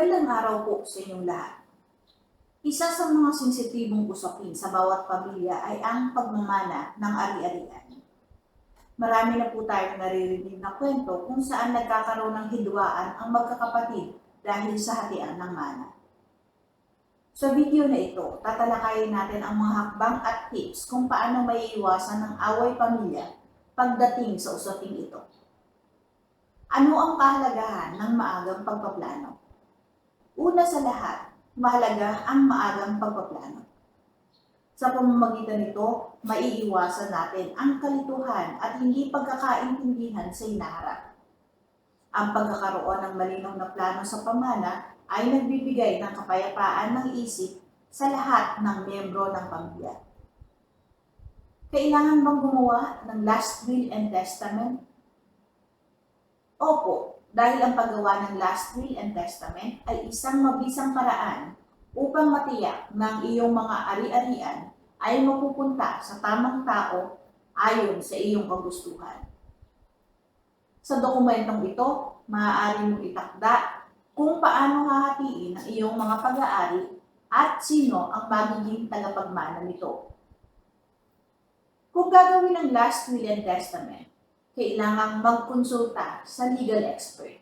Magandang araw po sa inyong lahat. Isa sa mga sensitibong usapin sa bawat pamilya ay ang pagmamana ng ari-arian. Marami na po tayong naririnig na kwento kung saan nagkakaroon ng hidwaan ang magkakapatid dahil sa hatian ng mana. Sa video na ito, tatalakayin natin ang mga hakbang at tips kung paano maiiwasan ng away pamilya pagdating sa usaping ito. Ano ang kahalagahan ng maagang pagpaplano? Una sa lahat, mahalaga ang maagang pagpaplano. Sa pamamagitan nito, maiiwasan natin ang kalituhan at hindi pagkakaintindihan sa hinaharap. Ang pagkakaroon ng malinaw na plano sa pamana ay nagbibigay ng kapayapaan ng isip sa lahat ng miyembro ng pamilya. Kailangan bang gumawa ng last will and testament? Opo, dahil ang paggawa ng last will and testament ay isang mabisang paraan upang matiyak ng iyong mga ari-arian ay mapupunta sa tamang tao ayon sa iyong kagustuhan. Sa dokumentong ito, maaari mong itakda kung paano hahatiin ang iyong mga pag-aari at sino ang magiging tagapagmana nito. Kung gagawin ang last will and testament, kailangang magkonsulta sa legal expert.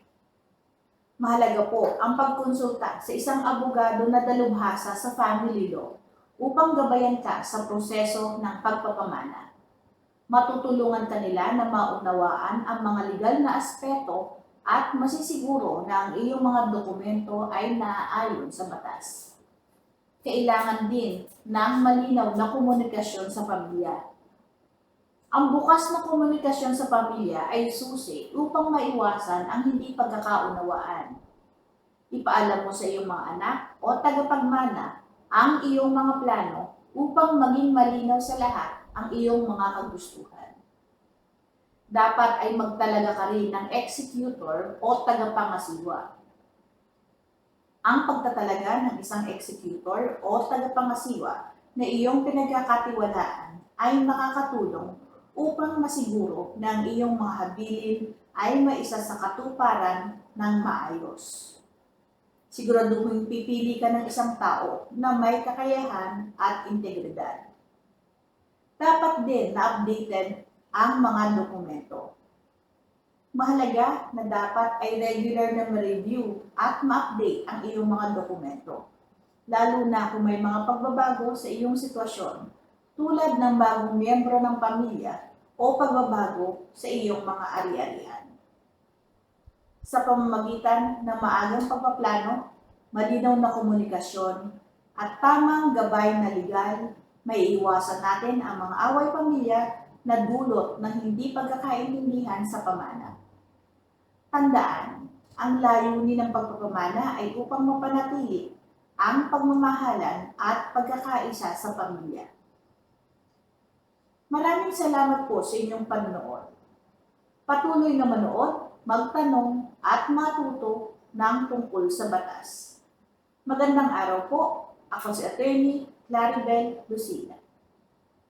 Mahalaga po ang pagkonsulta sa isang abogado na dalubhasa sa family law upang gabayan ka sa proseso ng pagpapamana. Matutulungan ka nila na maunawaan ang mga legal na aspeto at masisiguro na ang iyong mga dokumento ay naaayon sa batas. Kailangan din ng malinaw na komunikasyon sa pamilya. Ang bukas na komunikasyon sa pamilya ay susi upang maiwasan ang hindi pagkakaunawaan. Ipaalam mo sa iyong mga anak o tagapagmana ang iyong mga plano upang maging malinaw sa lahat ang iyong mga kagustuhan. Dapat ay magtalaga ka rin ng executor o tagapangasiwa. Ang pagtatalaga ng isang executor o tagapangasiwa na iyong pinagkakatiwalaan ay makakatulong upang masiguro na ang iyong mga habilin ay maisa sa katuparan ng maayos. Siguraduhin pipili ka ng isang tao na may kakayahan at integridad. Dapat din na updated ang mga dokumento. Mahalaga na dapat ay regular na ma-review at ma-update ang iyong mga dokumento, lalo na kung may mga pagbabago sa iyong sitwasyon tulad ng bagong miyembro ng pamilya o pagbabago sa iyong mga ari-arian. Sa pamamagitan ng maagang pagpaplano, malinaw na komunikasyon, at tamang gabay na legal, maiiwasan natin ang mga away pamilya na dulot ng hindi pagkakaintindihan sa pamana. Tandaan, ang layunin ng pagpapamana ay upang mapanatili ang pagmamahalan at pagkakaisa sa pamilya. Maraming salamat po sa inyong panonood. Patuloy na manood, magtanong at matuto ng tungkol sa batas. Magandang araw po. Ako si Attorney Claribel Lucina.